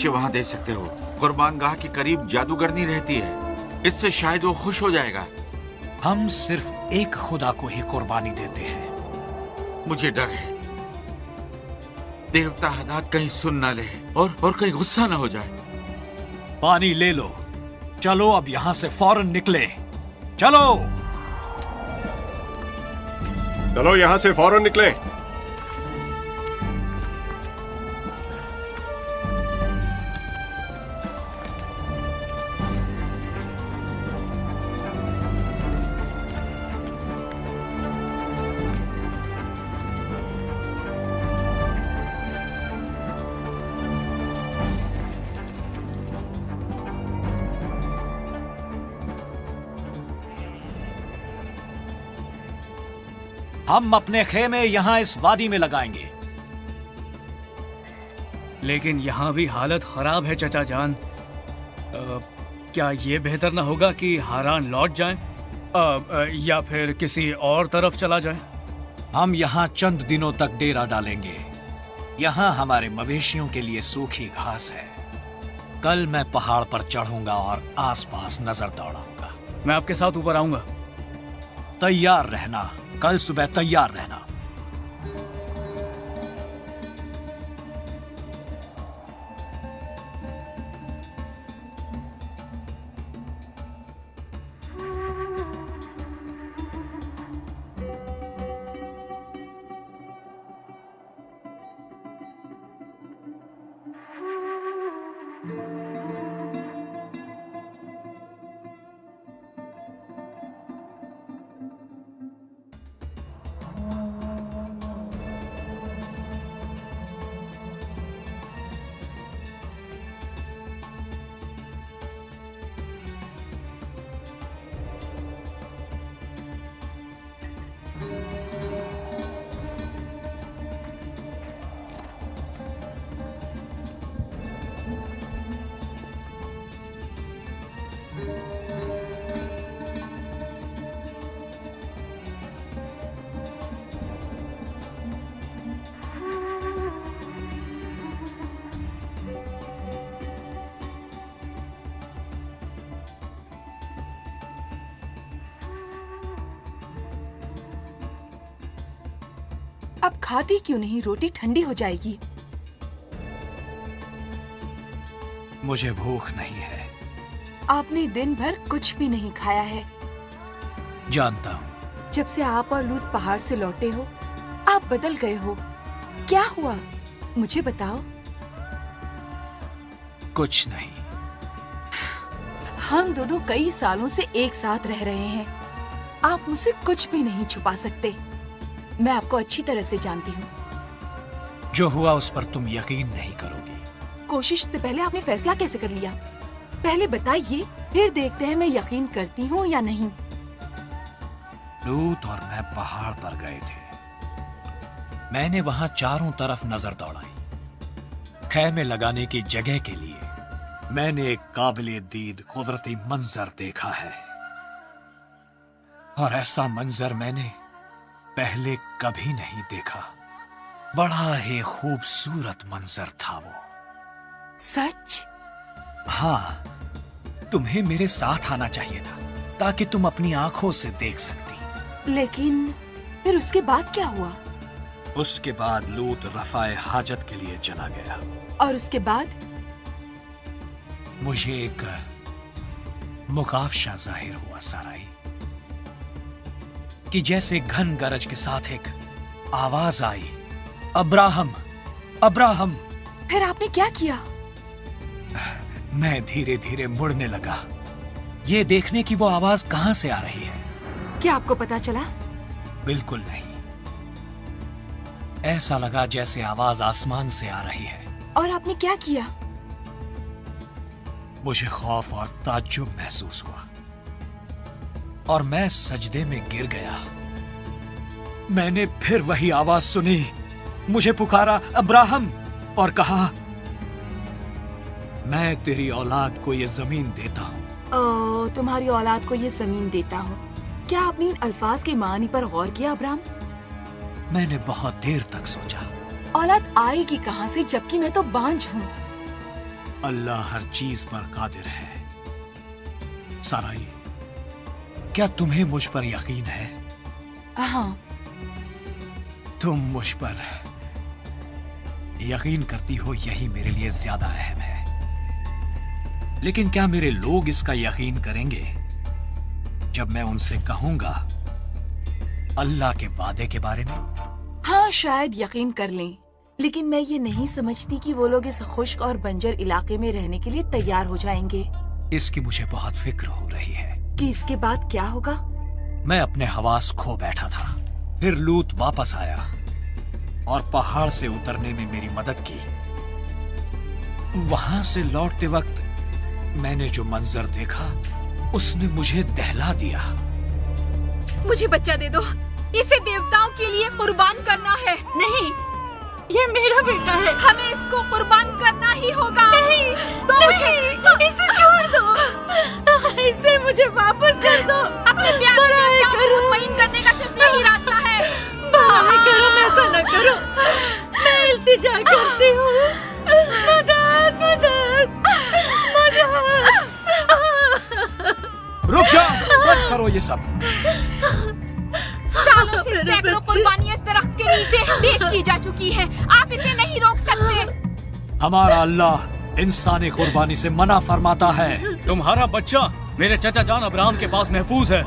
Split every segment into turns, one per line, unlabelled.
बच्चे वहाँ दे सकते हो। कुर्बानगाह के करीब जादूगरनी रहती है, इससे शायद वो खुश हो जाएगा।
हम सिर्फ एक खुदा को ही कुर्बानी देते हैं।
मुझे डर है देवता हदाद कहीं सुन ना ले और कहीं गुस्सा ना हो जाए।
पानी ले लो, चलो अब यहाँ से फौरन निकले। चलो
चलो यहाँ से फौरन निकले।
हम अपने खेमे यहाँ इस वादी में लगाएंगे।
लेकिन यहाँ भी हालत खराब है चचा जान। क्या ये बेहतर ना होगा कि हारान लौट जाएं? या फिर किसी और तरफ चला जाए?
हम यहाँ चंद दिनों तक डेरा डालेंगे। यहाँ हमारे मवेशियों के लिए सूखी घास है। कल मैं पहाड़ पर चढ़ूंगा और आसपास नजर दौड़ाऊंगा।
मैं आपके साथ ऊपर आऊंगा।
तैयार रहना, कल सुबह तैयार रहना।
अब खाती क्यों नहीं? रोटी ठंडी हो जाएगी।
मुझे भूख नहीं है।
आपने दिन भर कुछ भी नहीं खाया है।
जानता हूँ।
जब से आप और लूत पहाड़ से लौटे हो, आप बदल गए हो। क्या हुआ? मुझे बताओ।
कुछ नहीं।
हम दोनों कई सालों से एक साथ रह रहे हैं। आप मुझसे कुछ भी नहीं छुपा सकते। मैं आपको अच्छी तरह से जानती हूँ।
जो हुआ उस पर तुम यकीन नहीं करोगी।
कोशिश से पहले आपने फैसला कैसे कर लिया? पहले बताइए, फिर देखते हैं मैं यकीन करती हूँ या नहीं।
लूत और मैं पहाड़ पर गए थे। मैंने वहां चारों तरफ नजर दौड़ाई। खैमे लगाने की जगह के लिए मैंने एक काबिले दीद कुदरती मंजर देखा है, और ऐसा मंजर मैंने पहले कभी नहीं देखा। बड़ा ही खूबसूरत मंजर था वो।
सच?
हाँ, तुम्हें मेरे साथ आना चाहिए था ताकि तुम अपनी आंखों से देख सकती।
लेकिन फिर उसके बाद क्या हुआ?
उसके बाद लूत रफाए हाजत के लिए चला गया।
और उसके बाद?
मुझे एक मुकाफशा जाहिर हुआ साराई, कि जैसे घन गरज के साथ एक आवाज आई, अब्राहम, अब्राहम।
फिर आपने क्या किया?
मैं धीरे धीरे मुड़ने लगा, ये देखने की वो आवाज कहां से आ रही है।
क्या आपको पता चला?
बिल्कुल नहीं। ऐसा लगा जैसे आवाज आसमान से आ रही है।
और आपने क्या किया?
मुझे खौफ और ताज्जुब महसूस हुआ और मैं सजदे में गिर गया। मैंने फिर वही आवाज सुनी, मुझे पुकारा अब्राहम, और कहा, मैं तेरी औलाद को ये जमीन देता हूँ।
तुम्हारी औलाद को ये जमीन देता हूँ। क्या आपने इन अल्फाज के मानी पर गौर किया अब्राहम?
मैंने बहुत देर तक सोचा।
औलाद आएगी कहाँ से, जबकि मैं तो बांझ हूँ?
अल्लाह हर चीज पर कादिर है। साराई, क्या तुम्हें मुझ पर यकीन है?
हाँ।
तुम मुझ पर यकीन करती हो, यही मेरे लिए ज्यादा अहम है। लेकिन क्या मेरे लोग इसका यकीन करेंगे जब मैं उनसे कहूंगा अल्लाह के वादे के बारे में?
हाँ, शायद यकीन कर लें, लेकिन मैं ये नहीं समझती कि वो लोग इस खुश्क और बंजर इलाके में रहने के लिए तैयार हो जाएंगे।
इसकी मुझे बहुत फिक्र हो रही है
कि इसके बाद क्या होगा।
मैं अपने हवास खो बैठा था, फिर लूत वापस आया और पहाड़ से उतरने में मेरी मदद की। वहां से लौटते वक्त मैंने जो मंजर देखा उसने मुझे दहला दिया।
मुझे बच्चा दे दो, इसे देवताओं के लिए कुर्बान करना है।
नहीं, ये मेरा बेटा है।
हमें इसको कुर्बान करना ही होगा।
नहीं,
तो
नहीं, इसे छोड़ दो, इसे मुझे वापस कर दो।
अपने प्यार से देवताओं को मुतमईन करने का सिर्फ यही रास्ता है।
भाई करम, ऐसा न करो, मैं इल्तिजा करती हूँ। मदद, मदद, मदद।
रुक जाओ, बंद करो ये सब।
सालों से
मेरे
सैकड़ों
बच्चे।
कुर्बानियां इस दरख्त के नीचे पेश की जा चुकी हैं। आप इसे नहीं रोक सकते।
हमारा अल्लाह इंसानी कुर्बानी से मना फरमाता है।
तुम्हारा बच्चा मेरे चचा जान अब्राहम के पास महफूज है।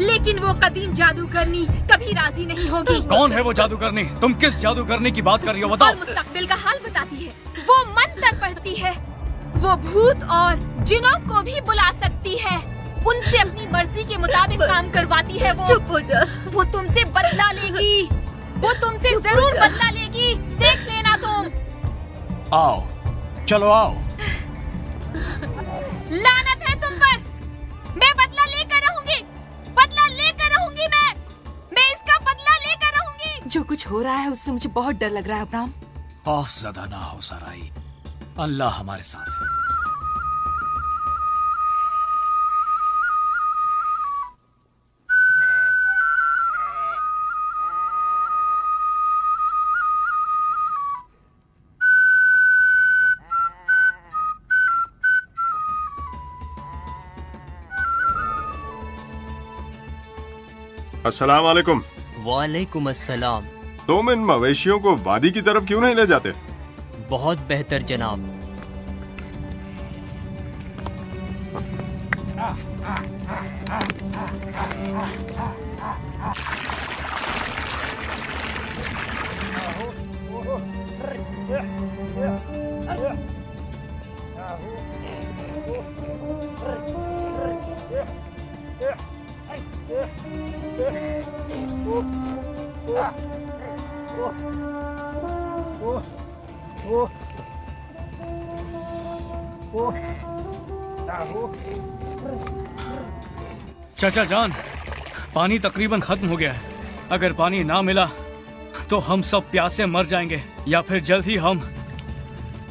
लेकिन वो कदीम जादूगरनी कभी राजी नहीं होगी।
कौन है वो जादूगरनी? तुम किस जादूगरनी की बात कर रही हो, बताओ।
और मुस्तकबिल का हाल बताती है। वो मंत्र पढ़ती है। वो भूत और जिनों को भी बुला सकती है। उनसे अपनी मर्जी के मुताबिक काम करवाती है।
चुप हो जा।
वो तुमसे बदला लेगी। वो तुमसे जरूर बदला लेगी। देख लेना तुम।
आओ, चलो आओ।
लानत है तुम पर। मैं बदला लेकर रहूंगी। बदला लेकर रहूंगी। मैं इसका बदला लेकर रहूंगी।
जो कुछ हो रहा है उससे मुझे बहुत डर लग रहा है अब्राहम।
खौफज़दा ना हो साराई, अल्लाह हमारे साथ है।
अस्सलाम वालेकुम।
वालेकुम अस्सलाम।
तुम इन मवेशियों को वादी की तरफ क्यों नहीं ले जाते?
बहुत बेहतर जनाब।
चाचा जान, पानी तकरीबन खत्म हो गया है। अगर पानी ना मिला तो हम सब प्यासे मर जाएंगे या फिर जल्द ही हम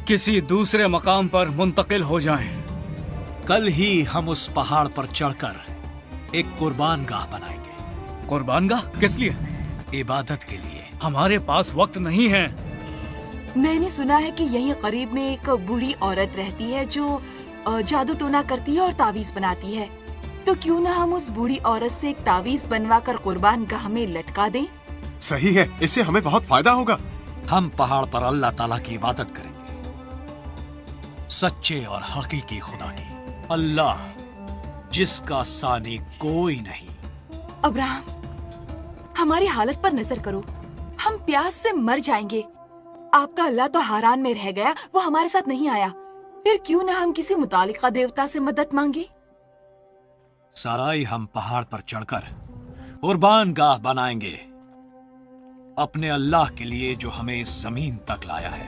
किसी दूसरे मकाम पर मुंतकिल हो जाएं।
कल ही हम उस पहाड़ पर चढ़कर एक कुर्बान गाह बनाएंगे।
कुर्बानगाह किस लिए?
इबादत के लिए।
हमारे पास वक्त नहीं है।
मैंने सुना है कि यहीं करीब में एक बूढ़ी औरत रहती है जो जादू टोना करती है और तावीज बनाती है। तो क्यों ना हम उस बूढ़ी औरत से एक तावीज बनवा कर कुर्बान गाह में लटका दें?
सही है, इससे हमें बहुत फायदा होगा।
हम पहाड़ पर अल्लाह ताला की इबादत करेंगे, सच्चे और हकीकी खुदा की, अल्लाह जिसका सानी कोई नहीं।
अब्राहम, हमारी हालत पर नजर करो, हम प्यास से मर जाएंगे। आपका अल्लाह तो हारान में रह गया, वो हमारे साथ नहीं आया। फिर क्यों ना हम किसी मुतालिका देवता से मदद मांगे?
साराई, हम पहाड़ पर चढ़कर कुर्बान गाह बनाएंगे अपने अल्लाह के लिए जो हमें इस जमीन तक लाया है।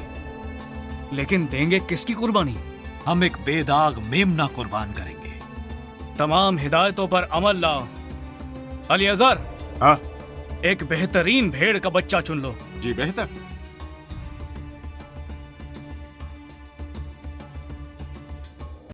लेकिन देंगे किसकी कुर्बानी?
हम एक बेदाग मेमना कुर्बान करेंगे।
तमाम हिदायतों पर अमल लाओ। अलीअज़र,
हाँ
एक बेहतरीन भेड़ का बच्चा चुन लो।
जी, बेहतर।